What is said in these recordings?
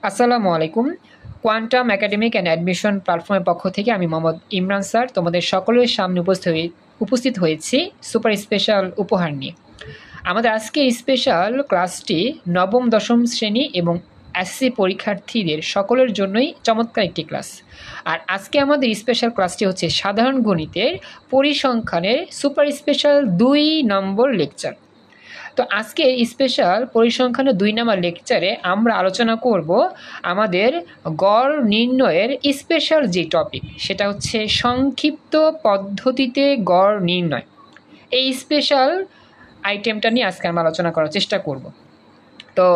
আসসালামু আলাইকুম। Quantum academic and admission প্ল্যাটফর্মের পক্ষ থেকে আমি মোহাম্মদ ইমরান স্যার তোমাদের সকলের সামনে উপস্থিত হয়েছি সুপার স্পেশাল উপহার নিয়ে। আমাদের আজকের স্পেশাল ক্লাসটি নবম দশম শ্রেণী এবং এসএসসি পরীক্ষার্থীদের সকলের জন্যই চমৎকার একটি ক্লাস। আর আজকে আমাদের স্পেশাল ক্লাসটি হচ্ছে সাধারণ গণিতের পরিসংখ্যানের সুপার স্পেশাল 2 নম্বর লেকচার। তো আজকে স্পেশাল পরিসংখ্যানের 2 নম্বর লেকচারে আমরা আলোচনা করব আমাদের গড় নির্ণয়ের স্পেশাল যে টপিক, সেটা হচ্ছে সংক্ষিপ্ত পদ্ধতিতে গড় নির্ণয়। এই স্পেশাল আইটেমটা নিয়ে আজকে আমরা আলোচনা করার চেষ্টা করব। তো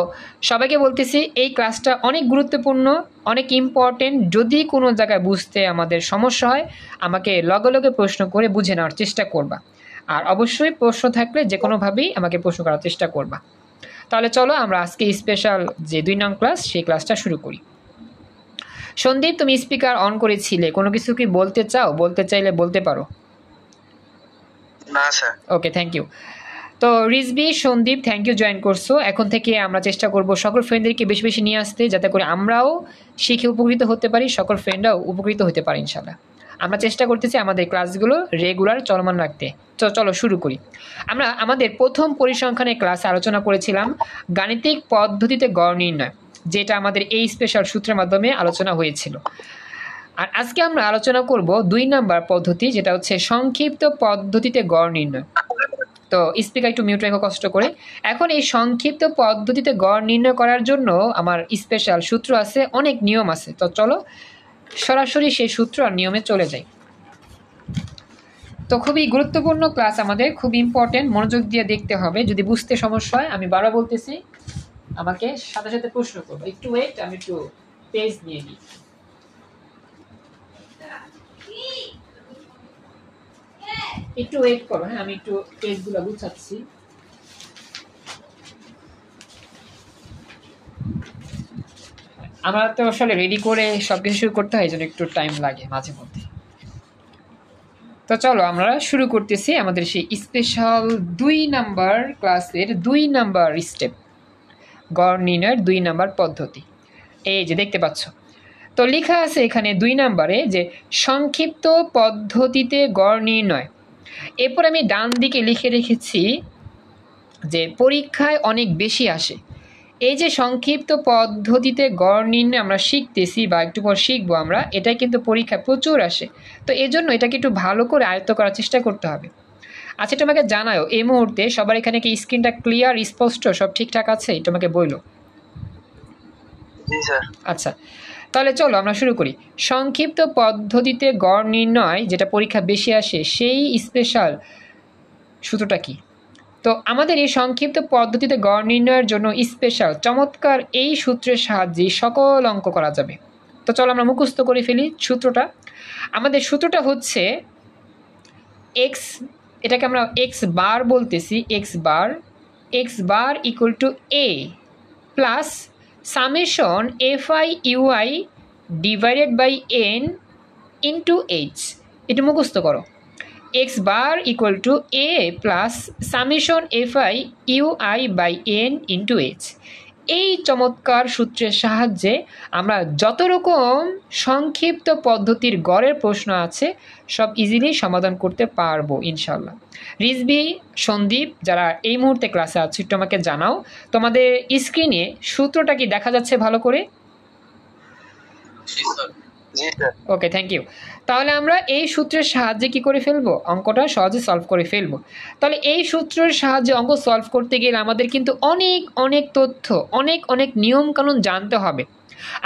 সবাইকে বলতেছি এই ক্লাসটা অনেক গুরুত্বপূর্ণ, অনেক ইম্পর্টেন্ট। যদি কোনো জায়গায় বুঝতে আমাদের সমস্যা হয় আমাকে লগে লগে প্রশ্ন করে বুঝে নেওয়ার চেষ্টা করবা। আর অবশ্যই প্রশ্ন থাকলে যে কোনোভাবেই আমাকে প্রশ্ন করার চেষ্টা করবা। তাহলে চলো আমরা আজকে স্পেশাল যে 2 নং ক্লাস সেই ক্লাসটা শুরু করি। সন্দীপ, তুমি স্পিকার অন করেছিলে, কোনো কিছু কি বলতে চাও? বলতে চাইলে বলতে পারো। না স্যার। Okay, thank you. তো Rizvi, Sandeep, thank you join করছো। এখন থেকে আমরা চেষ্টা করব সকল ফ্রেন্ডদেরকে বেশি বেশি নিয়ে আসতে, যাতে করে আমরাও শিখে উপকৃত হতে পারি, সকল ফ্রেন্ডরাও উপকৃত হতে পারে ইনশাল্লাহ। আমরা চেষ্টা করতেছি আমাদের ক্লাসগুলো রেগুলার চলমান রাখতে। তো চলো শুরু করি। আমরা আমাদের প্রথম পরিসংখ্যানের ক্লাসে আলোচনা করেছিলাম গাণিতিক পদ্ধতিতে গড় নির্ণয়, যেটা আমাদের এই স্পেশাল সূত্রের মাধ্যমে আলোচনা হয়েছিল। আর আজকে আমরা আলোচনা করব 2 নম্বর পদ্ধতি, যেটা হচ্ছে সংক্ষিপ্ত পদ্ধতিতে গড় নির্ণয়। তো স্পিকার একটু মিউট রেখো কষ্ট করে। এখন এই সংক্ষিপ্ত পদ্ধতিতে গড় নির্ণয় করার জন্য আমার স্পেশাল সূত্র আছে, অনেক নিয়ম আছে। তো চলো সরাসরি সেই সূত্র আর নিয়মে চলে যাই। তো খুবই গুরুত্বপূর্ণ ক্লাস, আমাদের খুব ইম্পর্টেন্ট, মনোযোগ দিয়ে দেখতে হবে। যদি বুঝতে সমস্যা হয় আমি বারবার বলতেছি, আমাকে সাথে সাথে প্রশ্ন করবো। একটু ওয়েট, আমি একটু পেজ নিয়ে নিই। একটু ওয়েট করো, হ্যাঁ, আমি একটু পেজগুলো গুছাচ্ছি। আমরা তো আসলে রেডি করে সবকিছু শুরু করতে হয়, জন্য একটু টাইম লাগে মাঝে মধ্যে। তো চলো আমরা শুরু করতেছি আমাদের সেই স্পেশাল 2 নাম্বার ক্লাসের 2 নাম্বার স্টেপ, গড় নির্ণয়ের 2 নাম্বার পদ্ধতি। এই যে দেখতে পাচ্ছ, তো লেখা আছে এখানে 2 নাম্বারে যে সংক্ষিপ্ত পদ্ধতিতে গড় নির্ণয়। এরপর আমি ডান দিকে লিখে রেখেছি যে পরীক্ষায় অনেক বেশি আসে। এই যে সংক্ষিপ্ত পদ্ধতিতে গড় নির্ণয় আমরা শিখতেছি বা একটু পর শিখবো আমরা, এটা কিন্তু পরীক্ষায় প্রচুর আসে। তো এজন্য এটাকে একটু ভালো করে আয়ত্ত করার চেষ্টা করতে হবে। আচ্ছা, তোমাকে জানাও এই মুহূর্তে সবার এখানে কি স্ক্রিনটা ক্লিয়ার, স্পষ্ট, সব ঠিকঠাক আছে? তোমাকে বইলো। জি স্যার। আচ্ছা, তাহলে চলো আমরা শুরু করি। সংক্ষিপ্ত পদ্ধতিতে গড় নির্ণয় যেটা পরীক্ষা বেশি আসে, সেই স্পেশাল সূত্রটা কি? তো আমাদের এই সংক্ষিপ্ত পদ্ধতিতে গড় নির্ণয়ের জন্য স্পেশাল চমৎকার এই সূত্রের সাহায্যে সকল অঙ্ক করা যাবে। তো চলো আমরা মুখস্থ করে ফেলি সূত্রটা। আমাদের সূত্রটা হচ্ছে এক্স, এটাকে আমরা এক্স বার বলতেছি, X bar equal to A plus summation F I U I divided by N into H. এটা মুখস্থ করো। X bar equal to A plus summation F I U I by N into H. এই চমৎকার সূত্রের সাহায্যে আমরা যত রকম সংক্ষিপ্ত পদ্ধতির গড়ের প্রশ্ন আছে সব ইজিলি সমাধান করতে পারবো ইনশাল্লাহ। রিজবি, সন্দীপ, যারা এই মুহূর্তে ক্লাসে আছে একটু আমাকে জানাও তোমাদের স্ক্রিনে সূত্রটা কি দেখা যাচ্ছে ভালো করে? ওকে, থ্যাংক ইউ। তাহলে আমরা এই সূত্রের সাহায্যে কি করে ফেলবো, অঙ্কটা সহজে সলভ করে ফেলবো। তাহলে এই সূত্রের সাহায্যে অঙ্ক সলভ করতে গেলে আমাদের কিন্তু অনেক অনেক তথ্য, অনেক অনেক নিয়মকানুন জানতে হবে।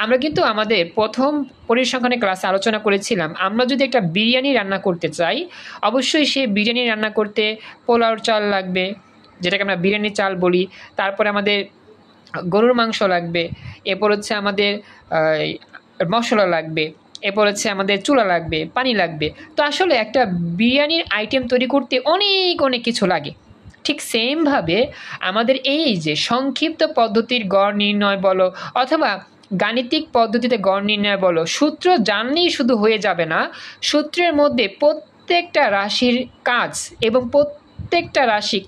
আমরা কিন্তু আমাদের প্রথম পরিসংখ্যানের ক্লাসে আলোচনা করেছিলাম, আমরা যদি একটা বিরিয়ানি রান্না করতে চাই, অবশ্যই সেই বিরিয়ানি রান্না করতে পোলাওর চাল লাগবে, যেটাকে আমরা বিরিয়ানি চাল বলি। তারপরে আমাদের গরুর মাংস লাগবে, এরপর হচ্ছে আমাদের মশলা লাগবে, এরপর হচ্ছে আমাদের চুলা লাগবে, পানি লাগবে। তো আসলে একটা বিরিয়ানির আইটেম তৈরি করতে অনেক অনেক কিছু লাগে। ঠিক সেমভাবে আমাদের এই যে সংক্ষিপ্ত পদ্ধতির গড় নির্ণয় বলো অথবা গাণিতিক পদ্ধতিতে গড় নির্ণয় বলো, সূত্র জানলেই শুধু হয়ে যাবে না। সূত্রের মধ্যে প্রত্যেকটা রাশির কাজ এবং প্রত্যেকটা রাশি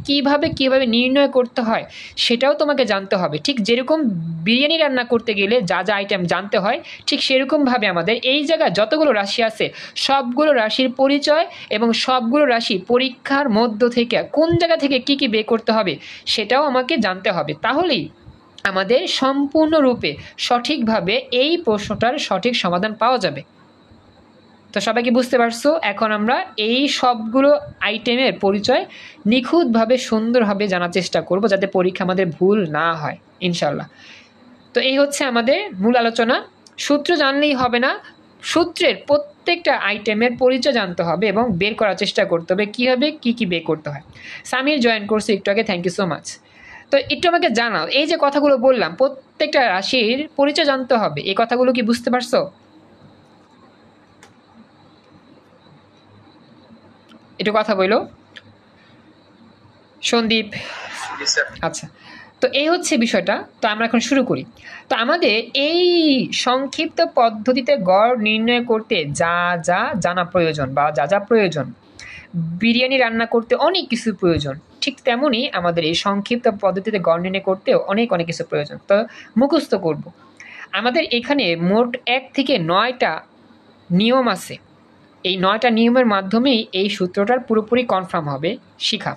কিভাবে নির্ণয় করতে হয় সেটাও তোমাকে জানতে হবে। ঠিক যেরকম বিরিয়ানি রান্না করতে গেলে যা যা আইটেম জানতে হয়, ঠিক সেরকমভাবে আমাদের এই জায়গায় যতগুলো রাশি আছে সবগুলো রাশির পরিচয় এবং সবগুলো রাশি পরীক্ষার মধ্য থেকে কোন জায়গা থেকে কি বের করতে হবে সেটাও আমাকে জানতে হবে। তাহলেই আমাদের সম্পূর্ণরূপে সঠিকভাবে এই প্রশ্নটার সঠিক সমাধান পাওয়া যাবে। তো সবাই কি বুঝতে পারছো? এখন আমরা এই সবগুলো আইটেমের পরিচয় নিখুঁতভাবে সুন্দরভাবে জানার চেষ্টা করব যাতে পরীক্ষা আমাদের ভুল না হয় ইনশাল্লাহ। তো এই হচ্ছে আমাদের মূল আলোচনা। সূত্র জানলেই হবে না, সূত্রের প্রত্যেকটা আইটেমের পরিচয় জানতে হবে এবং বের করার চেষ্টা করতে হবে কীভাবে কী বের করতে হয়। সামির জয়েন করছে একটু আগে, থ্যাংক ইউ সো মাচ। তো একটু আমাকে জানাও, এই যে কথাগুলো বললাম প্রত্যেকটা রাশির পরিচয় জানতে হবে, এই কথাগুলো কি বুঝতে পারছো? একটু কথা বলো সন্দীপ। আচ্ছা, তো এই হচ্ছে বিষয়টা। তো আমরা এখন শুরু করি। তো আমাদের এই সংক্ষিপ্ত পদ্ধতিতে গড় নির্ণয় করতে যা যা জানা প্রয়োজন বা যা যা প্রয়োজন, বিরিয়ানি রান্না করতে অনেক কিছু প্রয়োজন, ঠিক তেমনই আমাদের এই সংক্ষিপ্ত পদ্ধতিতে গড় নির্ণয় করতেও অনেক কিছু প্রয়োজন। তো মুখস্থ করব। আমাদের এখানে মোট 1 থেকে 9টা নিয়ম আছে। এই 9টা নিয়মের মাধ্যমেই এই সূত্রটার পুরোপুরি কনফার্ম হবে শিখা।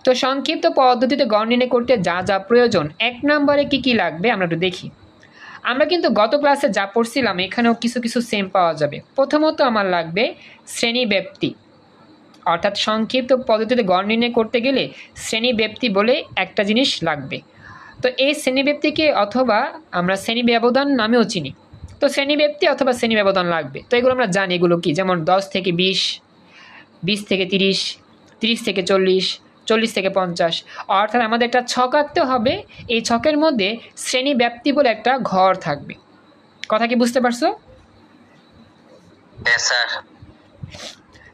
তো সংক্ষিপ্ত পদ্ধতিতে গড় নির্ণয় করতে যা যা প্রয়োজন, 1 নম্বরে কি লাগবে আমরা একটু দেখি। আমরা কিন্তু গত ক্লাসে যা পড়ছিলাম এখানেও কিছু সেম পাওয়া যাবে। প্রথমত আমার লাগবে শ্রেণীব্যাপ্তি, অর্থাৎ সংক্ষিপ্ত পদ্ধতিতে গড় নির্ণয় করতে গেলে শ্রেণীব্যাপ্তি বলে একটা জিনিস লাগবে। তো এই শ্রেণীব্যাপ্তিকে অথবা আমরা শ্রেণী ব্যবধান নামেও চিনি। তো শ্রেণীব্যাপ্তি অথবা শ্রেণী ব্যবধান লাগবে। তো এগুলো আমরা জানি এগুলো কি, যেমন 10 থেকে 20, 20 থেকে 30, 30 থেকে 40, 40 থেকে 50। অর্থাৎ আমাদের একটা ছক আঁকতে হবে, এই ছকের মধ্যে শ্রেণীব্যাপ্তি বলে একটা ঘর থাকবে। কথা কি বুঝতে পারছো?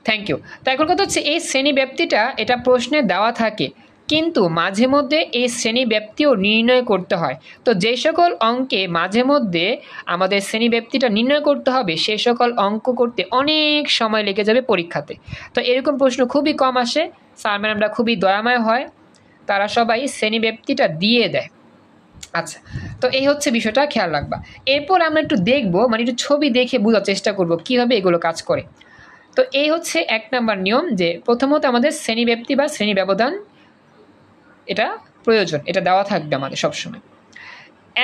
Thank you. তো এখন কথা হচ্ছে এই শ্রেণীব্যাপ্তিটা এটা প্রশ্নে দেওয়া থাকে, কিন্তু মাঝে মধ্যে এই শ্রেণীব্যাপ্তিও নির্ণয় করতে হয়। তো যে সকল অঙ্কে মাঝে মধ্যে আমাদের শ্রেণীব্যাপ্তিটা নির্ণয় করতে হবে সে সকল অঙ্ক করতে অনেক সময় লেগে যাবে পরীক্ষাতে। তো এরকম প্রশ্ন খুবই কম আসে, স্যার ম্যাডামরা খুবই দয়াময় হয়, তারা সবাই শ্রেণীব্যাপ্তিটা দিয়ে দেয়। আচ্ছা, তো এই হচ্ছে বিষয়টা, খেয়াল রাখবা। এরপর আমরা একটু দেখবো, মানে একটু ছবি দেখে বোঝার চেষ্টা করব কীভাবে এগুলো কাজ করে। তো এই হচ্ছে 1 নম্বর নিয়ম, যে প্রথমত আমাদের শ্রেণীব্যাপ্তি বা শ্রেণী ব্যবধান এটা প্রয়োজন, এটা দেওয়া থাকবে আমাদের সবসময়।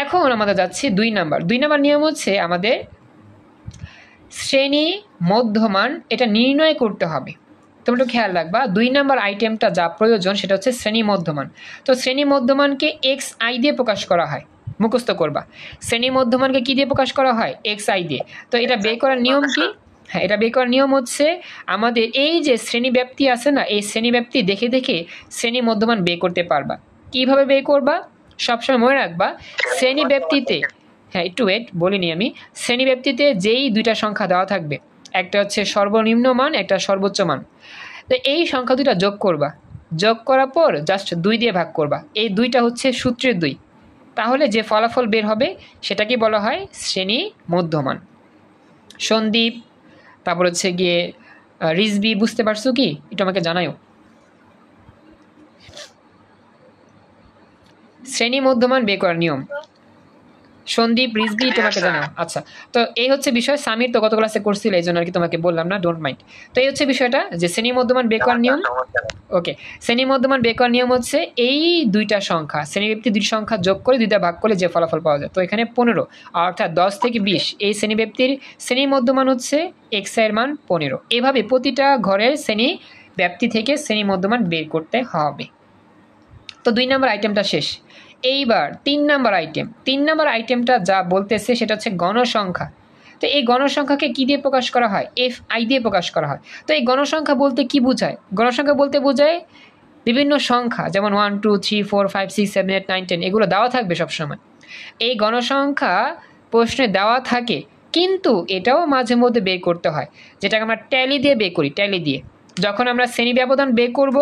এখন আমাদের যাচ্ছি 2 নম্বর। 2 নম্বর নিয়ম হচ্ছে আমাদের শ্রেণী মধ্যমান এটা নির্ণয় করতে হবে। তোমরা একটু খেয়াল রাখবা, 2 নম্বর আইটেমটা যা প্রয়োজন সেটা হচ্ছে শ্রেণী মধ্যমান। তো শ্রেণী মধ্যমানকে xi দিয়ে প্রকাশ করা হয়, মুখস্থ করবা। শ্রেণী মধ্যমানকে কি দিয়ে প্রকাশ করা হয়? xi দিয়ে। তো এটা বের করার নিয়ম কি? হ্যাঁ, এটা বের করার নিয়ম হচ্ছে আমাদের এই যে শ্রেণীব্যাপ্তি আছে না, এই শ্রেণীব্যাপ্তি দেখে দেখে শ্রেণী মধ্যমান বের করতে পারবা। কিভাবে বের করবা সবসময় মনে রাখবা, শ্রেণীব্যাপ্তিতে, হ্যাঁ একটু ওয়েট বলিনি আমি, শ্রেণীব্যাপ্তিতে যেই 2টা সংখ্যা দেওয়া থাকবে, একটা হচ্ছে সর্বনিম্ন মান, একটা সর্বোচ্চ মান। তো এই সংখ্যা 2টা যোগ করবা, যোগ করার পর জাস্ট 2 দিয়ে ভাগ করবা। এই 2টা হচ্ছে সূত্রের 2, তাহলে যে ফলাফল বের হবে সেটাকে বলা হয় শ্রেণী মধ্যমান। সন্দীপ, তারপর হচ্ছে গিয়ে রিজবি, বুঝতে পারছো কি? একটু আমাকে জানাও। শ্রেণী মধ্যমান বের করার নিয়ম সন্দীপ, রিজবি, তোমাকে জানাও। আচ্ছা, তো এই হচ্ছে বিষয়। সামির তো গত ক্লাসে করছিল, এই জন্য আর কি তোমাকে বললাম না, ডোন্ট মাইন্ড। তো এই হচ্ছে বিষয়টা, যে শ্রেণী মধ্যমান বের করার নিয়ম। ওকে, শ্রেণী মধ্যমান বের করার নিয়ম হচ্ছে এই 2টা সংখ্যা, শ্রেণীব্যাপ্তি 2টি সংখ্যা যোগ করে 2টা ভাগ করলে যে ফলাফল পাওয়া যায়। তো এখানে 15, অর্থাৎ 10 থেকে 20 এই শ্রেণীব্যাপ্তির শ্রেণী মধ্যমান হচ্ছে xi এর মান 15। এভাবে প্রতিটা ঘরের শ্রেণী ব্যাপ্তি থেকে শ্রেণী মধ্যমান বের করতে হবে। তো 2 নম্বর আইটেমটা শেষ। এইবার 3 নম্বর আইটেম। 3 নম্বর আইটেমটা যা বলতেছে সেটা হচ্ছে গণসংখ্যা। তো এই গণসংখ্যাকে কী দিয়ে প্রকাশ করা হয়? fi দিয়ে প্রকাশ করা হয়। তো এই গণসংখ্যা বলতে কি বোঝায়? গণসংখ্যা বলতে বোঝায় বিভিন্ন সংখ্যা, যেমন 1 2 3 4 5 6 7 8 9 10 এগুলো দেওয়া থাকবে সবসময়। এই গণসংখ্যা প্রশ্নে দেওয়া থাকে, কিন্তু এটাও মাঝে মধ্যে বের করতে হয়, যেটাকে আমরা ট্যালি দিয়ে বের করি। ট্যালি দিয়ে যখন আমরা শ্রেণী ব্যবধান বের করব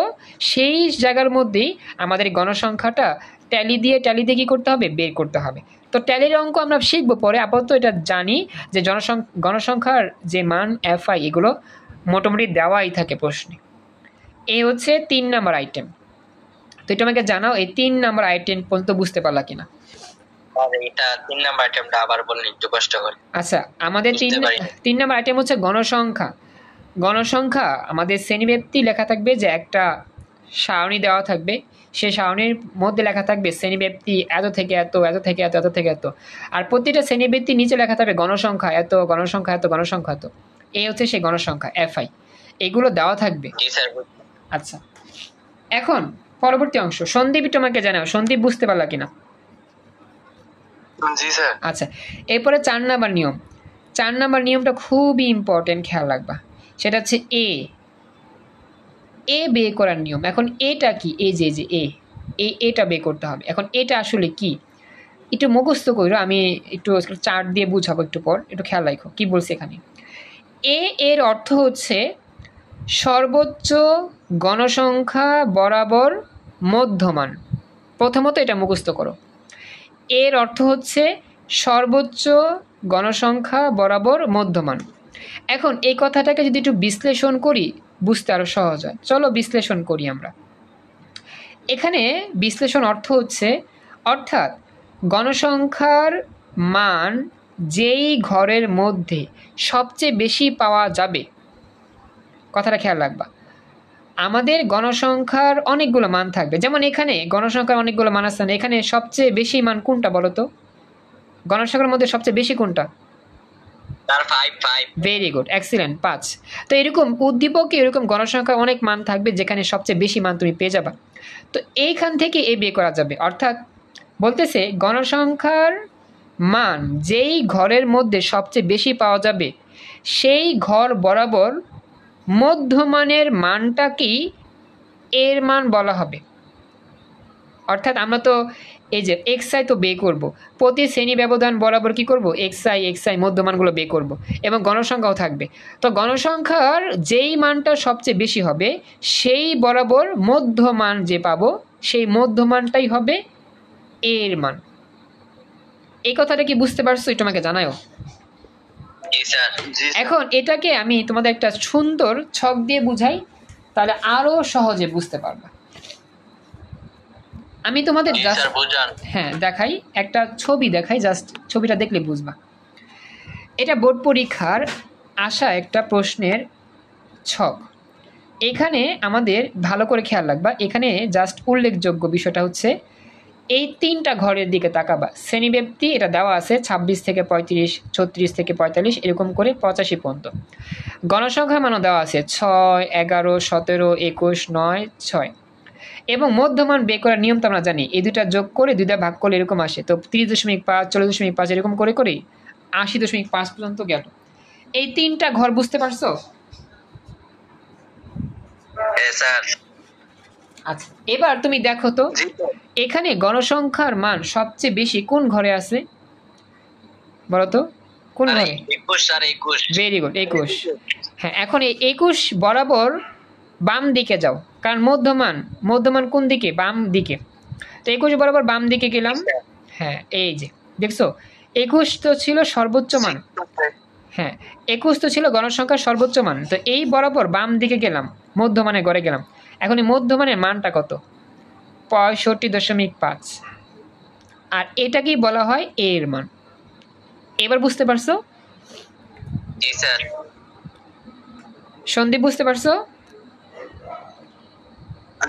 সেই জায়গার মধ্যেই আমাদের গণসংখ্যাটা ট্যালি দিয়ে কী করতে হবে? বের করতে হবে। তো ট্যালির অঙ্ক আমরা শিখবো পরে, আপাতত এটা জানি যে গণসংখ্যার যে মান fi এগুলো মোটামুটি দেওয়াই থাকে প্রশ্নে। এ হচ্ছে 3 নাম্বার আইটেম। তো এটা আমাকে জানাও এই 3 নাম্বার আইটেম পর্যন্ত বুঝতে পারলা কিনা। এটা 3 নাম্বার আইটেমটা আবার বলেন একটু কষ্ট করে। আচ্ছা, আমাদের 3 নাম্বার আইটেম হচ্ছে গণসংখ্যা। গণসংখ্যা আমাদের শ্রেণীব্যাপ্তি লেখা থাকবে যে একটা সারণী দেওয়া থাকবে, সেই সারণীর মধ্যে লেখা থাকবে শ্রেণীব্যাপ্তি এত থেকে এত, এত থেকে এত, এত থেকে এত। আর প্রতিটা শ্রেণীব্যাপ্তির নিচে লেখা থাকবে গণসংখ্যা এত, গণসংখ্যা এত, গণসংখ্যা এত। এই হচ্ছে সেই গণসংখ্যা এফআই, এগুলো দেওয়া থাকবে। আচ্ছা, এখন পরবর্তী অংশ সন্দীপ তোমাকে জানাও, সন্দীপ বুঝতে পারলা কিনা। জি স্যার। আচ্ছা, এরপরে 4 নাম্বার নিয়ম। 4 নাম্বার নিয়মটা খুবই ইম্পর্টেন্ট, খেয়াল রাখবা। সেটা হচ্ছে এ বের করার নিয়ম। এখন এটা কি, এই যে এটা বের করতে হবে। এখন এটা আসলে কি একটু মুখস্থ করো, আমি একটু চার্ট দিয়ে বুঝাবো একটু পর, একটু খেয়াল রাখো কি বলছে এখানে। এর অর্থ হচ্ছে সর্বোচ্চ গণসংখ্যা বরাবর মধ্যমান। প্রথমত এটা মুখস্থ করো। এর অর্থ হচ্ছে সর্বোচ্চ গণসংখ্যা বরাবর মধ্যমান। এখন এই কথাটাকে যদি একটু বিশ্লেষণ করি বুঝতে আরো সহজ হয়। চলো বিশ্লেষণ করি আমরা। এখানে বিশ্লেষণ অর্থ হচ্ছে, অর্থাৎ গণসংখ্যার মান যেই ঘরের মধ্যে সবচেয়ে বেশি পাওয়া যাবে। কথাটা খেয়াল রাখবা। আমাদের গণসংখ্যার অনেকগুলো মান থাকবে, যেমন এখানে গণসংখ্যার অনেকগুলো মান আছে, এখানে সবচেয়ে বেশি মান কোনটা বলো তো? গণসংখ্যার মধ্যে সবচেয়ে বেশি কোনটা? Very good, excellent, 5। তো এরকম উদ্দীপকে এরকম গণসংখ্যার অনেক মান থাকবে যেখানে সবচেয়ে বেশি মান তুমি পেয়ে যাবা। তো এইখান থেকে এ বের করা যাবে, অর্থাৎ বলতেছে গণসংখ্যার মান যেই ঘরের মধ্যে সবচেয়ে বেশি পাওয়া যাবে সেই ঘর বরাবর মধ্যমানের মানটাকেই এর মান বলা হবে। অর্থাৎ আমরা তো এই যে এক্সআই তো বের করব, প্রতি শ্রেণী ব্যবধান বরাবর কি করব, এক্সআই মধ্যমানগুলো বের করব, এবং গণসংখ্যাও থাকবে। তো গণসংখ্যার যেই মানটা সবচেয়ে বেশি হবে সেই বরাবর মধ্যমান যে পাবো সেই মধ্যমানটাই হবে এর মান। এই কথাটা কি বুঝতে পারছো? এটা আমাকে জানাও। এখন এটাকে আমি তোমাদের একটা সুন্দর ছক দিয়ে বুঝাই, তাহলে আরো সহজে বুঝতে পারবা। আমি তোমাদের হ্যাঁ দেখাই, একটা ছবি দেখাই, জাস্ট ছবিটা দেখলে বুঝবা। এটা বোর্ড পরীক্ষার আসা একটা প্রশ্নের ছক। এখানে আমাদের ভালো করে খেয়াল রাখবা, এখানে জাস্ট উল্লেখযোগ্য বিষয়টা হচ্ছে এই 3টা ঘরের দিকে তাকাবা। শ্রেণীব্যাপ্তি এটা দেওয়া আছে 26 থেকে 35, 36 থেকে 45, এরকম করে 85 পর্যন্ত। গণসংখ্যা মানও দেওয়া আছে 6, 11, 17, 21, 9, 6। এবং মধ্যমান বের করার নিয়ম তো আমরা জানি, এই দুটা যোগ করে 2 ভাগ করলে এরকম আসে। তো 30.5, 40.5 এরকম করে করে 80.5 পর্যন্ত গেল। এই 3টা ঘর বুঝতে পারছো? আচ্ছা, এবার তুমি দেখো তো এখানে গণসংখ্যার মান সবচেয়ে বেশি কোন ঘরে আছে বলো তো? কোন ঘরে? 21। Very good, 21। হ্যাঁ, এখন এই 21 বরাবর বাম দিকে যাও, কারণ মধ্যমান কোন দিকে? বাম দিকে। তো 21 বরাবর বাম দিকে গেলাম। হ্যাঁ, এই যে দেখছো 21 তো ছিল সর্বোচ্চ মান। হ্যাঁ, 21 তো ছিল গণসংখ্যার সর্বোচ্চ মান। তো এই বরাবর বাম দিকে গেলাম, মধ্যমানের ঘরে গেলাম। এখন এই মধ্যমানের মানটা কত? 65.5। আর এটাকেই বলা হয় এর মান। এবার বুঝতে পারছো? জি স্যার। সন্দীপ বুঝতে পারছো?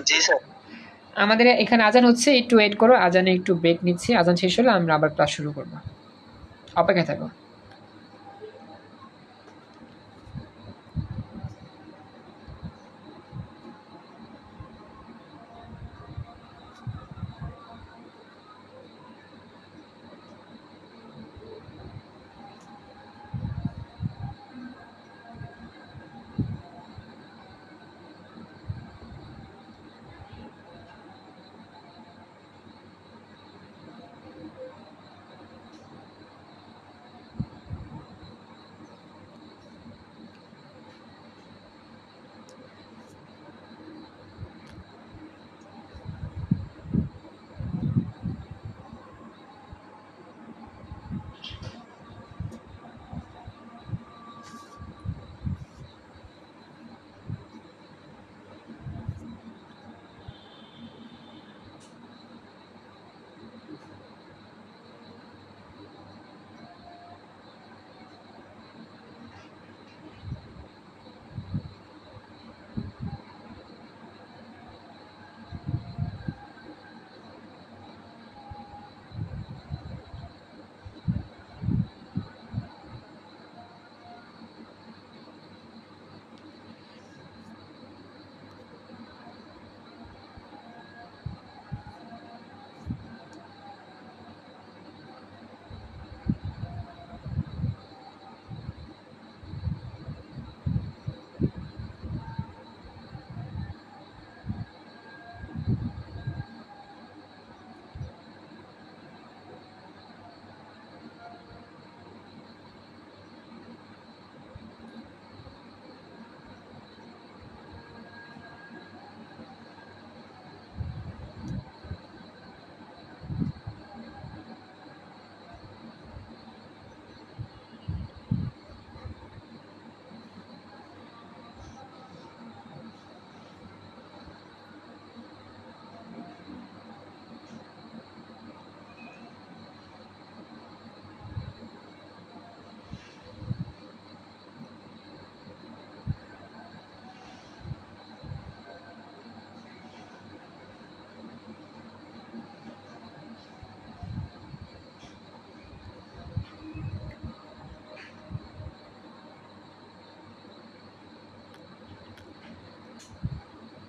জি স্যার। আমাদের এখানে আজান হচ্ছে, একটু ওয়েট করো, আজানে একটু ব্রেক নিচ্ছি, আজান শেষ হলে আমরা আবার ক্লাস শুরু করবো, অপেক্ষায় থাকো।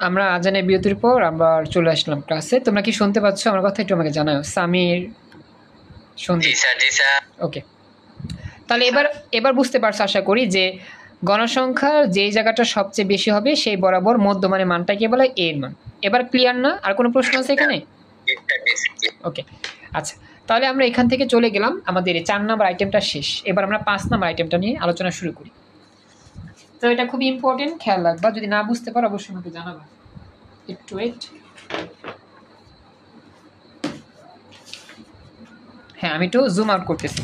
আমরা আজানের বিরতির পর আবার চলে আসলাম ক্লাসে। তোমরা কি শুনতে পাচ্ছ আমার কথা? একটু আমাকে জানাও। সামির, জি সন্দীপ। স্যার জি স্যার ওকে, তাহলে এবার বুঝতে পারছো আশা করি যে গণসংখ্যার যেই জায়গাটা সবচেয়ে বেশি হবে সেই বরাবর মধ্যমানের মানটাকে বলে এর মান। এবার ক্লিয়ার না? আর কোনো প্রশ্ন আছে এখানে? জি স্যার জি স্যার। ওকে, আচ্ছা, তাহলে আমরা এখান থেকে চলে গেলাম, আমাদের এই 4 নম্বর আইটেমটা শেষ। এবার আমরা 5 নম্বর আইটেমটা নিয়ে আলোচনা শুরু করি। তো এটা খুবই ইম্পর্টেন্ট, খেয়াল রাখবা। যদি না বুঝতে পারো অবশ্যই আমাকে জানাবা। একটু ওয়েট। হ্যাঁ, আমি একটু জুম আউট করতেছি।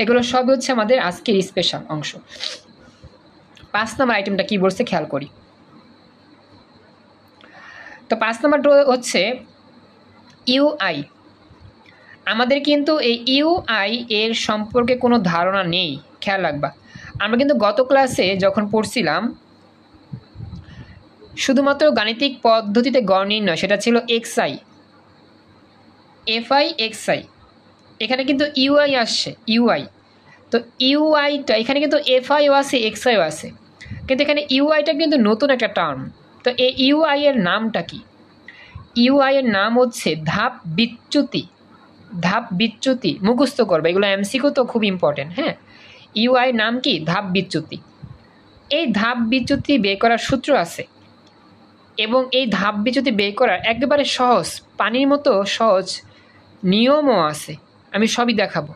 এগুলো সব হচ্ছে আমাদের আজকের স্পেশাল অংশ। 5 নম্বর আইটেমটা কি বলছে খেয়াল করি। তো 5 নম্বরটা হচ্ছে ইউআই। আমাদের কিন্তু এই ইউআই এর সম্পর্কে কোনো ধারণা নেই, খেয়াল রাখবা। আমরা কিন্তু গত ক্লাসে যখন পড়ছিলাম শুধুমাত্র গাণিতিক পদ্ধতিতে গড় নির্ণয়, সেটা ছিল এক্সআই, এফআই, এক্সআই। এখানে কিন্তু ইউআই আসছে, ইউআই। তো ইউআইটা এখানে কিন্তু এফআইও আছে, এক্সআইও আছে, কিন্তু এখানে ইউআইটা কিন্তু নতুন একটা টার্ম। তো এই ইউআই এর নামটা কি? ইউআই এর নাম হচ্ছে ধাপ বিচ্যুতি। ধাপ বিচ্যুতি মুখস্থ করবে, এগুলো এমসিকিউ তো খুব ইম্পর্টেন্ট। হ্যাঁ, ইউআই নাম কি? ধাপ বিচ্যুতি। এই ধাপ বিচ্যুতি বের করার সূত্র আছে, এবং এই ধাপ বিচ্যুতি বের করার একেবারে সহজ, পানির মতো সহজ নিয়মও আছে। আমি সবই দেখাবো।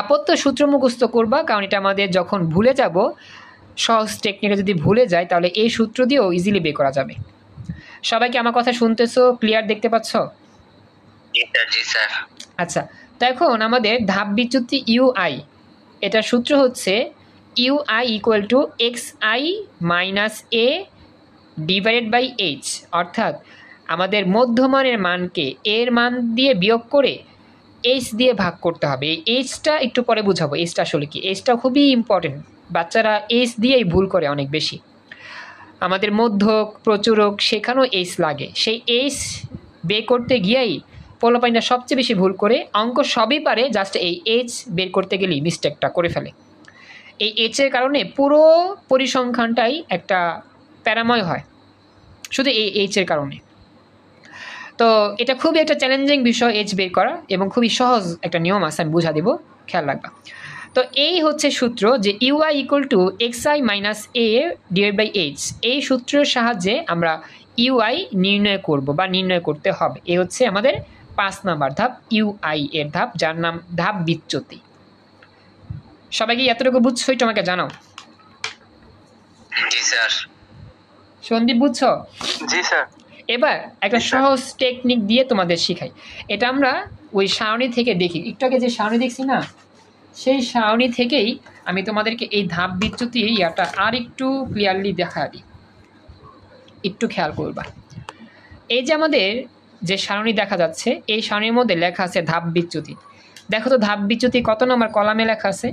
আপত্য সূত্র মুখস্থ করবা, কারণ এটা আমাদের যখন ভুলে যাব, সহজ টেকনিকে যদি ভুলে যায় তাহলে এই সূত্র দিয়েও ইজিলি বের করা যাবে। সবাইকে আমার কথা শুনতেছো? ক্লিয়ার দেখতে পাচ্ছ? জি স্যার জি স্যার। আচ্ছা, তো এখন আমাদের ধাপ বিচ্যুতি ইউআই, এটার সূত্র হচ্ছে U I equal to X I minus A divided by H. অর্থাৎ আমাদের মধ্যমানের মানকে এর মান দিয়ে বিয়োগ করে এইচ দিয়ে ভাগ করতে হবে। এই এইচটা একটু পরে বুঝাবো, এইচটা আসলে কি। এইচটা খুবই ইম্পর্টেন্ট, বাচ্চারা এইচ দিয়েই ভুল করে অনেক বেশি। আমাদের মধ্যক, প্রচুরক, সেখানেও এইচ লাগে। সেই এইচ বের করতে গিয়েই পোলাপাইনটা সবচেয়ে বেশি ভুল করে। অঙ্ক সবই পারে, জাস্ট এই এইচ বের করতে গেলেই মিস্টেকটা করে ফেলে। এই এইচের কারণে পুরো পরিসংখ্যানটাই একটা প্যারাময় হয়, শুধু এই এইচের কারণে। তো এটা খুবই একটা চ্যালেঞ্জিং বিষয় এইচ বের করা, এবং খুবই সহজ একটা নিয়ম আছে, আমি বুঝা দেবো, খেয়াল রাখবা। তো এই হচ্ছে সূত্র যে U I equal to X I minus A divide by H. এই সূত্রের সাহায্যে আমরা ইউআই নির্ণয় করব বা নির্ণয় করতে হবে। এই হচ্ছে আমাদের 5 নাম্বার ধাপ, ইউআই এর ধাপ, যার নাম ধাপ বিচ্যুতি। সবাই কি এতটুকু বুঝছো? একটু আমাকে জানাও। জি স্যার। সন্দীপ, বুঝছো? জি স্যার। এবার একটা সহজ টেকনিক দিয়ে তোমাদের শিখাই। এটা আমরা ওই সারণী থেকে দেখি, একটু আগে যে সারণী দেখছি না, সেই সারণী থেকেই আমি তোমাদেরকে এই ধাপ বিচ্যুতি ইয়াটা আর একটু ক্লিয়ারলি দেখা দিই। একটু খেয়াল করবা। এই যে আমাদের যে সারণী দেখা যাচ্ছে, এই সারণীর মধ্যে লেখা আছে ধাপ বিচ্যুতি। দেখো তো ধাপ বিচ্যুতি কত নম্বর কলামে লেখা আছে?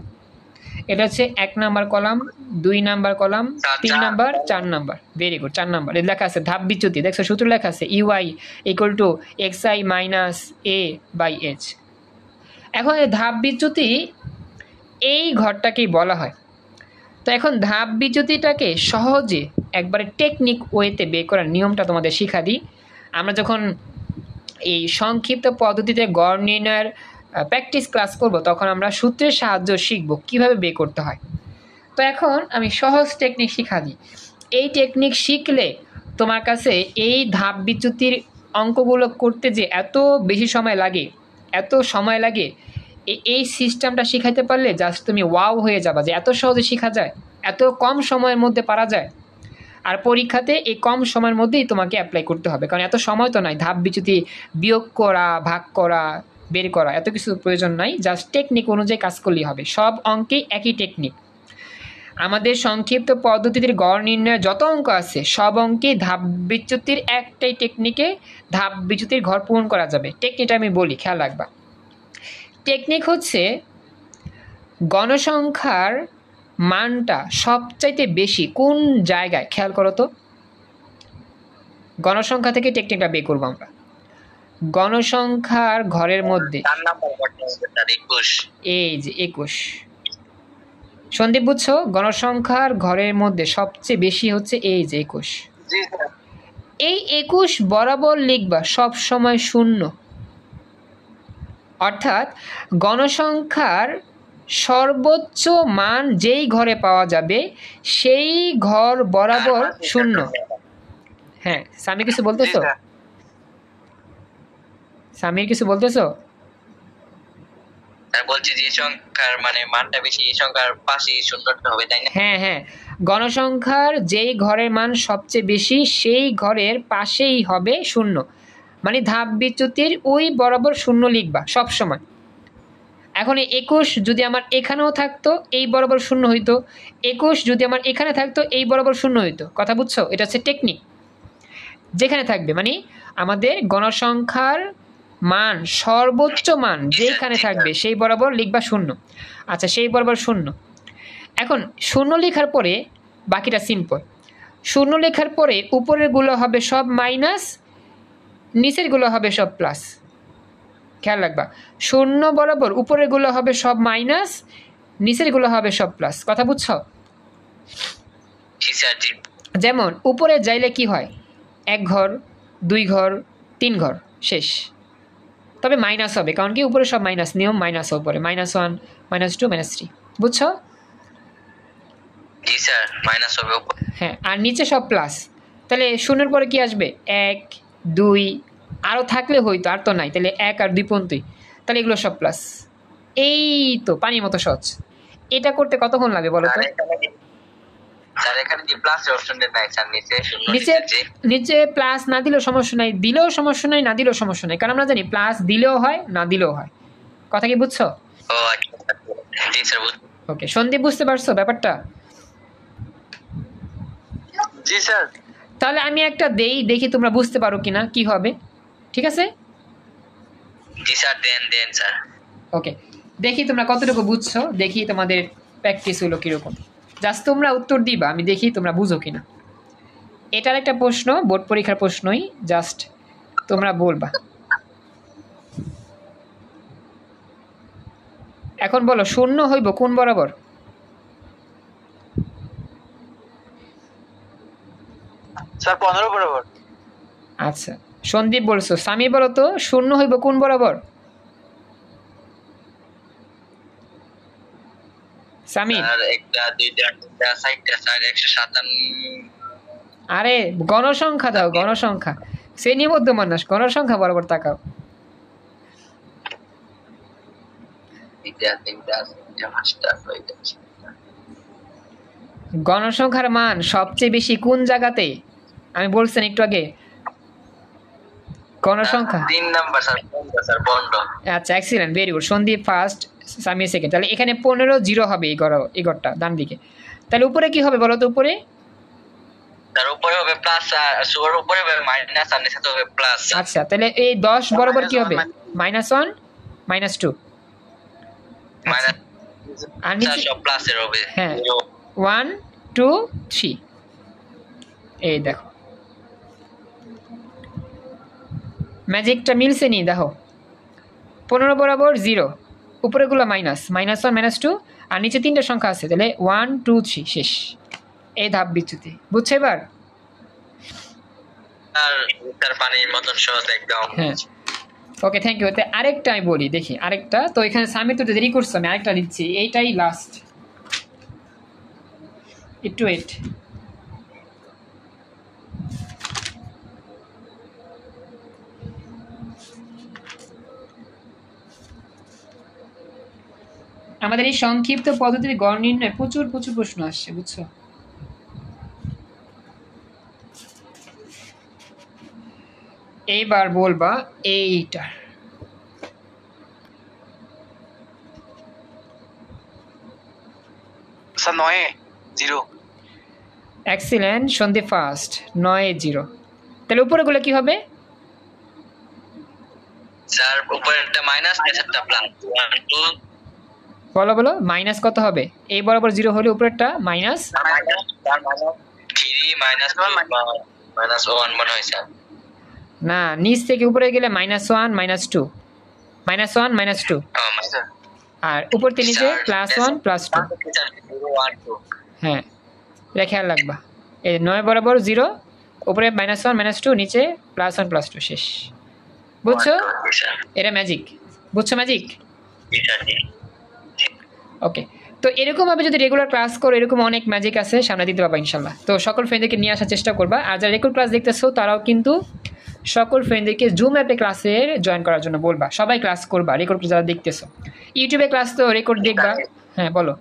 এটা হচ্ছে 1 number column, 2 number column, 3 number, 4 number. Very good, 4 number লেখা আছে ধাপ বিচ্যুতি। দেখছো সূত্র লেখা আছে U I equal to X I minus A by H. এখন এই ধাপ বিচ্যুতি এই ঘরটাকেই বলা হয়। তো এখন ধাপ বিচ্যুতিটাকে সহজে একবারে টেকনিক ওয়েতে বের করার নিয়মটা তোমাদের শিখা দিই। আমরা যখন এই সংক্ষিপ্ত পদ্ধতিতে গড় নির্ণয়ের প্র্যাকটিস ক্লাস করব, তখন আমরা সূত্রের সাহায্য শিখব কীভাবে বের করতে হয়। তো এখন আমি সহজ টেকনিক শিখা দিই। এই টেকনিক শিখলে তোমার কাছে এই ধাপ বিচ্যুতির অঙ্কগুলো করতে যে এত বেশি সময় লাগে, এত সময় লাগে, এই সিস্টেমটা শিখাইতে পারলে জাস্ট তুমি ওয়াও হয়ে যাবা যে এত সহজে শেখা যায়, এত কম সময়ের মধ্যে পারা যায়। আর পরীক্ষাতে এই কম সময়ের মধ্যেই তোমাকে অ্যাপ্লাই করতে হবে, কারণ এত সময় তো নাই। ধাপ বিচ্যুতি বিয়োগ করা, ভাগ করা, বের করা, এত কিছু প্রয়োজন নাই। জাস্ট টেকনিক অনুযায়ী কাজ করলেই হবে। সব অঙ্কেই একই টেকনিক। আমাদের সংক্ষিপ্ত পদ্ধতিতে গড় নির্ণয়ের যত অঙ্ক আছে সব অঙ্কে ধাপ বিচ্যুতির একটাই টেকনিকে ধাপ বিচ্যুতির ঘর পূরণ করা যাবে। টেকনিকটা আমি বলি, খেয়াল রাখবা। টেকনিক হচ্ছে গণসংখ্যার মানটা সবচাইতে বেশি কোন জায়গায়, খেয়াল করো তো। গণসংখ্যা থেকে টেকনিকটা বের করবো আমরা। গণসংখ্যার ঘরের মধ্যে 4 নাম্বার ঘরটা হচ্ছে স্যার 21। এই যে 21, সন্দীপ বুঝছো? গণসংখ্যার ঘরের মধ্যে সবচেয়ে বেশি হচ্ছে এই যে 21। জি স্যার। এই 21 বরাবর লিখবা সব সময় শূন্য, অর্থাৎ গণসংখ্যার সর্বোচ্চ মান যেই ঘরে পাওয়া যাবে সেই ঘর বরাবর শূন্য। হ্যাঁ, সামির কিছু বলতেছো? সামির কিছু বলতেছো? স্যার বলছি যে সংখ্যার মানে মানটা বেশি এই সংখ্যার পাশে শূন্যটা হবে, তাই না? হ্যাঁ হ্যাঁ, গণসংখ্যার যেই ঘরের মান সবচেয়ে বেশি সেই ঘরের পাশেই হবে শূন্য, মানে ধাপ বিচ্যুতির ওই বরাবর শূন্য লিখবা সব সময়। এখন এই 21 যদি আমার এখানেও থাকতো এই বরাবর শূন্য হইতো, 21 যদি আমার এখানে থাকতো এই বরাবর শূন্য হইতো। কথা বুঝছো? এটা হচ্ছে টেকনিক। যেখানে থাকবে মানে আমাদের গণসংখ্যার মান সর্বোচ্চ মান যেখানে থাকবে সেই বরাবর লিখবা শূন্য। আচ্ছা, সেই বরাবর শূন্য। এখন শূন্য লেখার পরে বাকিটা সিম্পল। শূন্য লেখার পরে উপরেরগুলো হবে সব মাইনাস, নিচেরগুলো হবে সব প্লাস। খেয়াল রাখবা, শূন্য বরাবর উপরেরগুলো হবে সব মাইনাস, নিচেরগুলো হবে সব প্লাস। কথা বুঝছো? জি স্যার, জি। যেমন উপরে যাইলে কি হয়, 1 ঘর 2 ঘর 3 ঘর শেষ, তবে মাইনাস হবে, কারণ কি উপরে সব মাইনাস, নিয়ম মাইনাস উপরে, -1 -2 -3। বুঝছো? জি স্যার, মাইনাস হবে উপরে। হ্যাঁ, আর নিচে সব প্লাস। তাহলে শূন্যের পরে কি আসবে? 1 2, আরও থাকলে হইতো, আর তো নাই, তাহলে 1 আর 2 পর্যন্তই, তাহলে এগুলো সব প্লাস। এই তো পানির মতো সহজ। এটা করতে কতক্ষণ লাগে বলো তো? স্যার এখানে কি প্লাস অপশনটা নাই স্যার? নিচে শূন্য নিচে নিচে প্লাস না দিলেও সমস্যা নাই, দিলেও সমস্যা নাই, না দিলেও সমস্যা নাই, কারণ আমরা জানি প্লাস দিলেও হয় না দিলেও হয়। কথা কি বুঝছো? ও আচ্ছা, জি স্যার। ওকে, সন্দীপ বুঝতে পারছো ব্যাপারটা? জি স্যার। তাহলে আমি একটা দেই, দেখি তোমরা বুঝতে পারো কিনা, কি হবে। ঠিক আছে? জি স্যার, দেন দেন স্যার। ওকে, দেখি তোমরা কতটুকু বুঝছো, দেখি তোমাদের প্র্যাকটিস হলো কীরকম। জাস্ট তোমরা উত্তর দিবা, আমি দেখি তোমরা বুঝো কিনা। এটার একটা প্রশ্ন, বোর্ড পরীক্ষার প্রশ্নই, জাস্ট তোমরা বলবা। এখন বলো, শূন্য হইব কোন বরাবর? স্যার 15 বরাবর। আচ্ছা, সন্দীপ বলছো। সামি বলো তো, শূন্য হইব কোন বরাবর? সামি। আর একটা দুইটা তিনটা চারটা স্যার 157। আরে গণসংখ্যা দাও, গণসংখ্যা, শ্রেণীবদ্ধ মানুষ, গণসংখ্যা বরাবর তাকাও। গণসংখ্যার মান সবচেয়ে বেশি কোন জায়গাতে? আমি বলছেন একটু আগে, গণসংখ্যা 3 নাম্বার স্যার, 15 স্যার, 15। আচ্ছা, excellent, very good. Sandip first, Sami second. তাহলে এখানে 15 0 হবে এই ঘরটা ডান দিকে। তাহলে উপরে কি হবে বলো তো? উপরে তার উপরে হবে প্লাস, আর সুর উপরে হবে মাইনাস, আর নিচে হবে প্লাস। আচ্ছা, তাহলে এই 10 বরাবর কি হবে? -1 -2। মাইনাস আর নিচে সব প্লাসের হবে। হ্যাঁ, 1 2 3। এই দেখো ম্যাজিকটা মিলছে নি? দেখো 15 বরাবর 0, উপরেগুলো মাইনাস, -1 -2, আর নিচে 3টে সংখ্যা আছে, তাহলে 1 2 3 শেষ। এই ধাপ বিচ্যুতি বুঝছো এবার? আর তার পানির মতন সহজ একদম। হ্যাঁ, ওকে, থ্যাংক ইউ। আরেকটা আমি বলি, দেখি আরেকটা। তো এখানে সামি তো দেরি করছো, আমি আরেকটা দিচ্ছি, এইটাই লাস্ট, একটু ওয়েট। আমাদের এই সংক্ষিপ্ত পদ্ধতির গড় নির্ণয় প্রচুর প্রচুর প্রশ্ন আসছে, বুঝছো? এইবার বলবা এইটা। স্যার 9 0। Excellent, Sandip first, 9 0। তাহলে উপরেগুলো কি হবে? স্যার উপরেরটা মাইনাস, নিচেরটা প্লাস। 1 2। বলো বলো, মাইনাস কত হবে? এই বরাবর 0 হলে উপরেরটা মাইনাস 3 মাইনাস 1 মনে হয় স্যার। না, নিচ থেকে উপরে গেলে -1 -2, -1 -2। আর উপর থেকে নিচে +1 +2। স্যার 0 1 2 হ্যাঁ, এটা খেয়াল রাখবা। এই 9 বরাবর 0, উপরে -1 -2, নিচে +1 +2, শেষ। বুঝছো? এটা ম্যাজিক। বুঝছো ম্যাজিক? ওকে, তো এরকমভাবে যদি রেগুলার ক্লাস করো, এরকম অনেক ম্যাজিক আছে, সামনে দিতে পারবা ইনশাল্লাহ। তো সকল ফ্রেন্ডদেরকে নিয়ে আসার চেষ্টা করবা। আর যারা রেগুলার ক্লাস দেখতেছো তারাও কিন্তু সকল ফ্রেন্ডদেরকে জুম অ্যাপে ক্লাসে জয়েন করার জন্য বলবা। সবাই ক্লাস করবা, রেকর্ড যারা দেখতেছো। ইউটিউবে ক্লাস তো রেকর্ড দেখবা। হ্যাঁ বলো।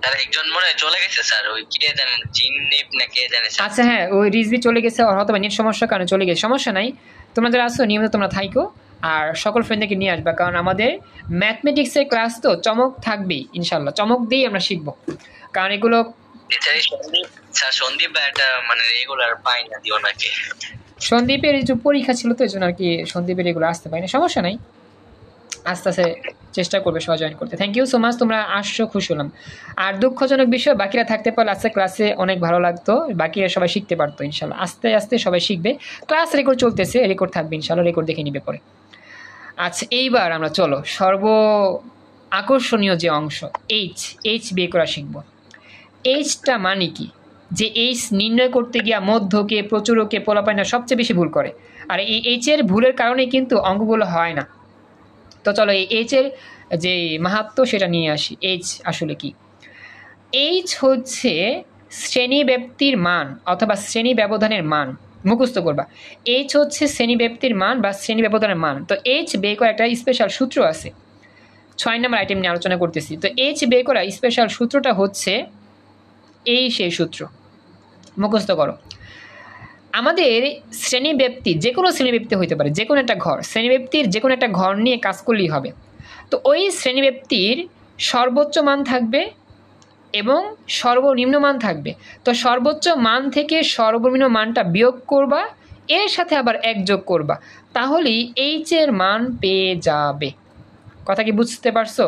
তার একজন মনে হয় চলে গেছে স্যার, ওই কে জানেন, জিন্নিপ না কে জানে স্যার। আচ্ছা হ্যাঁ, ওই রিজভি চলে গেছে, ওর হয়তো নেট সমস্যার কারণে চলে গেছে। সমস্যা নাই, তোমরা যারা আসো নিয়মিত তোমরা থাইকো, আর সকল ফ্রেন্ডদেরকে নিয়ে আসবা, কারণ আমাদের ম্যাথমেটিক্সের ক্লাস তো চমক থাকবেই ইনশাল্লাহ। চমক দিয়েই আমরা শিখবো, কারণ এগুলো স্যার সন্দীপ ভাই এটা মানে রেগুলার পাই না, দিও নাকি। সন্দীপের যে পরীক্ষা ছিল তো এই জন্য আর কি সন্দীপের এগুলো আসতে পারি না। সমস্যা নাই, আস্তে আস্তে চেষ্টা করবে সবাই জয়েন করতে। থ্যাংক ইউ সো মাচ, তোমরা আসছো, খুশি হলাম। আর দুঃখজনক বিষয়, বাকিরা থাকতে পারলে আজকে ক্লাসে অনেক ভালো লাগতো, বাকিরা সবাই শিখতে পারতো ইনশাল্লাহ। আস্তে আস্তে সবাই শিখবে। ক্লাস রেকর্ড চলতেছে, রেকর্ড থাকবে ইনশাল্লাহ, রেকর্ড দেখে নিবে পরে। আচ্ছা, এইবার আমরা চলো সর্ব আকর্ষণীয় যে অংশ, এইচ বের করা শিখবো। এইচটা মানে কি? যে এইচ নির্ণয় করতে গিয়া মধ্যকে, প্রচুরকে, পোলাপাইনা সবচেয়ে বেশি ভুল করে। আর এই এইচের ভুলের কারণে কিন্তু অঙ্কগুলো হয় না। তো চলো এই এইচের যে মাহাত্ম্য সেটা নিয়ে আসি। এইচ আসলে কি? এইচ হচ্ছে শ্রেণীব্যাপ্তির মান অথবা শ্রেণী ব্যবধানের মান। মুখস্থ করবা, এইচ হচ্ছে শ্রেণীব্যাপ্তির মান বা শ্রেণী ব্যবধানের মান। তো এইচ বের করা একটা স্পেশাল সূত্র আছে, 6 নম্বর আইটেম নিয়ে আলোচনা করতেছি। তো এইচ বের করা স্পেশাল সূত্রটা হচ্ছে এই সেই সূত্র, মুখস্থ করো। আমাদের শ্রেণীব্যাপ্তি, যে কোনো শ্রেণীব্যাপ্তি হইতে পারে, যে কোনো একটা ঘর, শ্রেণীব্যাপ্তির যে কোনো একটা ঘর নিয়ে কাজ করলেই হবে। তো ওই শ্রেণীব্যাপ্তির সর্বোচ্চ মান থাকবে এবং সর্বনিম্ন মান থাকবে। তো সর্বোচ্চ মান থেকে সর্বনিম্ন মানটা বিয়োগ করবা, এর সাথে আবার 1 যোগ করবা, তাহলেই এইচের মান পেয়ে যাবে। কথা কি বুঝতে পারছো?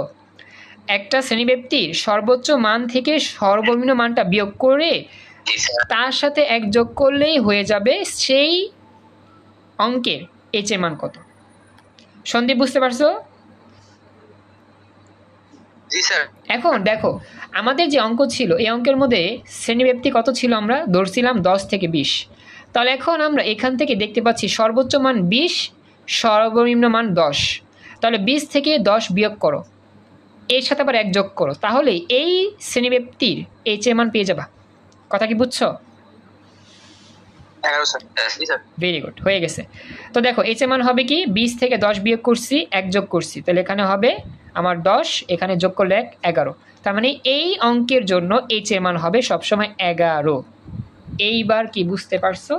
একটা শ্রেণীব্যাপ্তির সর্বোচ্চ মান থেকে সর্বনিম্ন মানটা বিয়োগ করে তার সাথে 1 যোগ করলেই হয়ে যাবে সেই অঙ্কের এইচের মান কত। সন্দীপ বুঝতে পারছো? জি স্যার। এখন দেখো, আমাদের যে অঙ্ক ছিল, এই অঙ্কের মধ্যে শ্রেণীব্যাপ্তি কত ছিল? আমরা ধরছিলাম 10 থেকে 20। তাহলে এখন আমরা এখান থেকে দেখতে পাচ্ছি সর্বোচ্চ মান 20, সর্বনিম্ন মান 10। তাহলে 20 থেকে 10 বিয়োগ করো, এর সাথে আবার 1 যোগ করো, তাহলে এই শ্রেণীব্যাপ্তির এইচের মান পেয়ে যাবা। কথা কি বুঝছো? ভেরি গুড, হয়ে গেছে। তো দেখো এইচের মান হবে কি? 20 থেকে 10 বিয়োগ করছি, 1 যোগ করছি, তাহলে এখানে হবে আমার 10, এখানে যোগ করলে 1, 11। তার মানে এই অঙ্কের জন্য এইচের মান হবে সবসময় 11। এইবার কি বুঝতে পারছো?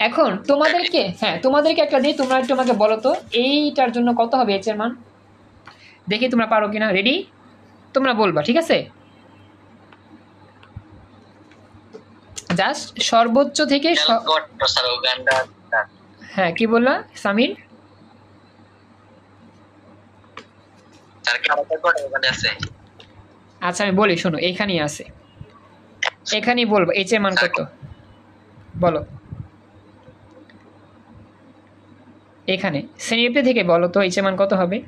এখন তোমাদেরকে একটা দিই, তোমরা একটু আমাকে বলো তো এইটার জন্য কত হবে এইচের মান, দেখি তোমরা পারো কিনা। রেডি? তোমরা বলবা, ঠিক আছে? জাস্ট সর্বোচ্চ থেকে হ্যাঁ, কি বললা সামির? আচ্ছা আমি বলি, শোনো, এইখানেই আছে, এখানেই বলবো এইচের মান কত, বলো। এখানে শ্রেণীব্যাপ্তি থেকে বলো তো এইচের মান কত হবে?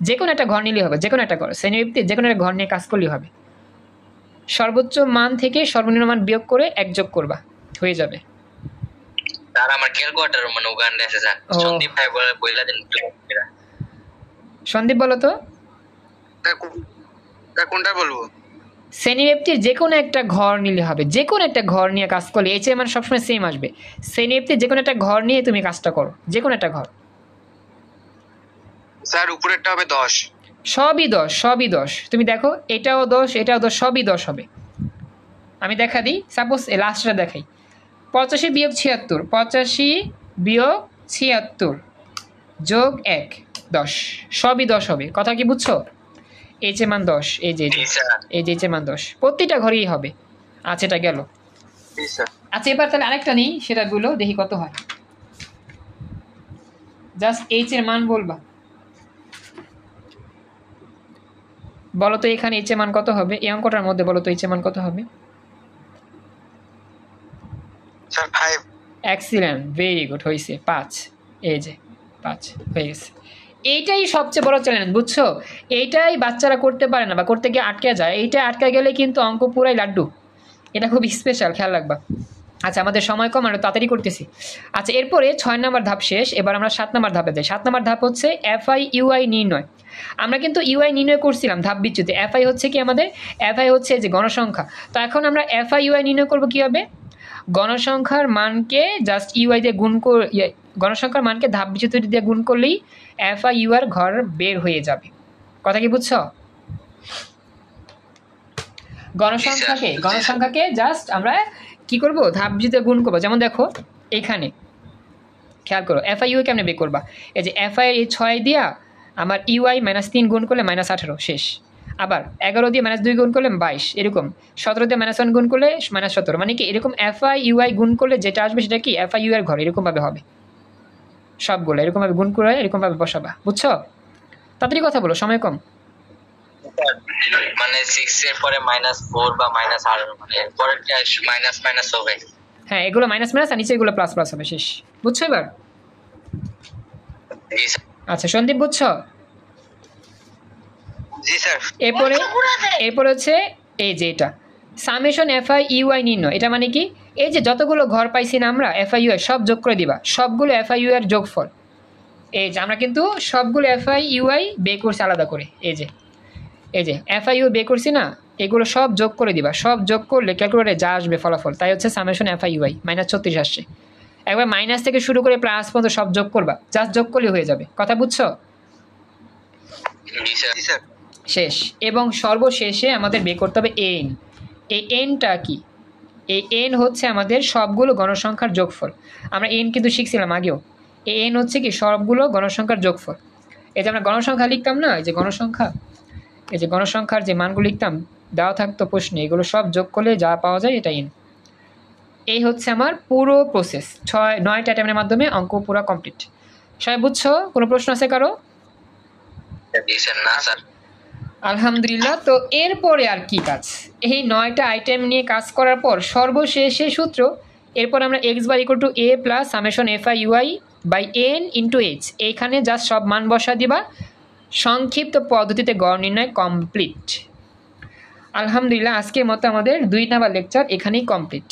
যে কোনো একটা ঘর নিলেই হবে, যে কোনো একটা ঘর, শ্রেণীব্যাপ্তি যে কোনো একটা ঘর নিয়ে কাজ করলেই হবে। সর্বোচ্চ মান থেকে সর্বনিম্ন মান বিয়োগ করে 1 যোগ করবা, হয়ে যাবে। স্যার আমার ক্যালকুলেটর মানে ওখানে আছে স্যার, সন্দীপ ভাই বইলা দেন। সন্দীপ বলো তো কোনটা বলবো? শ্রেণীব্যাপ্তির যে কোনো একটা ঘর নিলে হবে, যে কোনো একটা ঘর নিয়ে কাজ করলে এইচের মান সবসময় সেম আসবে। শ্রেণীব্যাপ্তির যে কোনো একটা ঘর নিয়ে তুমি কাজটা করো, যে কোনো একটা ঘর। স্যার উপরেরটা হবে 10, সবই 10, সবই 10। তুমি দেখো এটাও 10, এটাও 10, সবই 10 হবে। আমি দেখা দিই, সাপোজ এই লাস্টটা দেখাই, 85 বিয়োগ 76, 85 বিয়োগ 76 যোগ 1, 10, সবই 10 হবে। কথা কি বুঝছো? এইচের মান 10, এই যে এইচের মান 10, প্রত্যেকটা ঘরেই হবে। আচ্ছা এটা গেল। আচ্ছা এবার তাহলে আরেকটা নিই, সেটা বলো দেখি কত হয়। জাস্ট এইচের মান বলবা, বলো তো এখানে এইচের মান কত হবে? এই অঙ্কটার মধ্যে বলো তো এইচের মান কত হবে? স্যার 5। এক্সিলেন্ট, ভেরি গুড, হয়েছে 5। এই যে 5 হয়ে গেছে। এইটাই সবচেয়ে বড় চ্যালেঞ্জ, বুঝছো? এইটাই বাচ্চারা করতে পারে না বা করতে গিয়ে আটকে যায়। এইটা আটকে গেলে কিন্তু অঙ্ক পুরাই লাড্ডু। এটা খুব স্পেশাল, খেয়াল রাখবা। আচ্ছা, আমাদের সময় কম, আমরা তাড়াতাড়ি করতেছি। আচ্ছা, এরপরে 6 নম্বর ধাপ শেষ, এবার আমরা 7 নম্বর ধাপে যাই। 7 নম্বর ধাপ হচ্ছে এফআই ইউআই নির্ণয়। আমরা কিন্তু ইউআই নির্ণয় করছিলাম ধাপ বিচ্যুতি। এফআই হচ্ছে কি আমাদের? এফআই হচ্ছে যে গণসংখ্যা। তো এখন আমরা এফআই ইউআই নির্ণয় করবো কীভাবে? গণসংখ্যার মানকে জাস্ট ইউআই দিয়ে গুণ গণসংখ্যার মানকে ধাপ বিচ্যুতি দিয়ে গুণ করলেই এফআই ইউআর ঘর বের হয়ে যাবে। কথা কি বুঝছো? গণসংখ্যাকে জাস্ট আমরা কি করব? ধাপ বিচ্যুতি গুণ করবো। যেমন দেখো এইখানে খেয়াল করো, এফআই ইউআই কেমনে বের করবা? এই যে এফআই এই 6 দিয়া আমার ইউআই -3 গুণ করলে -18 শেষ। আবার 11 দিয়ে -2 গুণ করলে 22, এরকম 17 দিয়ে -1 গুণ করলে -17। মানে কি এরকম এফআই ইউআই গুণ করলে যেটা আসবে সেটা কি এফআই ইউ এর ঘর, এরকমভাবে হবে সবগুলো। এরকমভাবে গুণ করে এরকমভাবে বসাবা, বুঝছো? তাড়াতাড়ি কথা বলো, সময় কম। মানে 6 এর পরে -4 বা -8 মানে পরেরটা মাইনাস হবে। হ্যাঁ, এগুলো মাইনাস আর নিচে এগুলো প্লাস হবে, শেষ। বুঝছো এবার? জি স্যার। আচ্ছা সন্দীপ, বুঝছো? জি স্যার। এরপরে হচ্ছে এই যে এটা সামেশন এফআই ইউআই নির্ণয়। এটা মানে কি? এই যে যতগুলো ঘর পাইছি না আমরা এফআই ইউআই সব যোগ করে দিবা, সবগুলো এফআই ইউ এর যোগফল। এই যে আমরা কিন্তু সবগুলো এফআই ইউআই বের করছি আলাদা করে। এই যে এফআই ইউ বের করছি না, এগুলো সব যোগ করে দিবা। সব যোগ করলে ক্যালকুলেটরে যা আসবে ফলাফল তাই হচ্ছে সামেশন এফআই ইউআই। -36 আসছে। একবার মাইনাস থেকে শুরু করে প্লাস পর্যন্ত সব যোগ করবা, জাস্ট যোগ করলে হয়ে যাবে। কথা বুঝছো? জি স্যার। শেষ। এবং সর্বশেষে আমাদের বের করতে হবে এন। এই এনটা কি? এই এন হচ্ছে আমাদের সবগুলো গণসংখ্যার যোগফল। আমরা এন কিন্তু শিখছিলাম আগেও। এই এন হচ্ছে কি সবগুলো গণসংখ্যার যোগফল। এই যে আমরা গণসংখ্যা লিখতাম না, এই যে গণসংখ্যার যে মানগুলো লিখতাম দেওয়া থাকতো প্রশ্নে, এগুলো সব যোগ করলে যা পাওয়া যায় এটা এন। এই হচ্ছে আমার পুরো প্রসেস। 9টা অ্যাটেম্পের মাধ্যমে অঙ্ক পুরো কমপ্লিট। সবাই বুঝছো? কোনো প্রশ্ন আছে কারো? না স্যার। আলহামদুলিল্লাহ। তো এরপরে আর কি কাজ? এই 9টা আইটেম নিয়ে কাজ করার পর সর্বশেষে সূত্র, এরপর আমরা X bar equal to A plus summation F I U I by N into H. এইখানে জাস্ট সব মান বসা দিবা। সংক্ষিপ্ত পদ্ধতিতে গড় নির্ণয় কমপ্লিট। আলহামদুলিল্লাহ, আজকের মতো আমাদের 2 নাম্বার লেকচার এখানেই কমপ্লিট।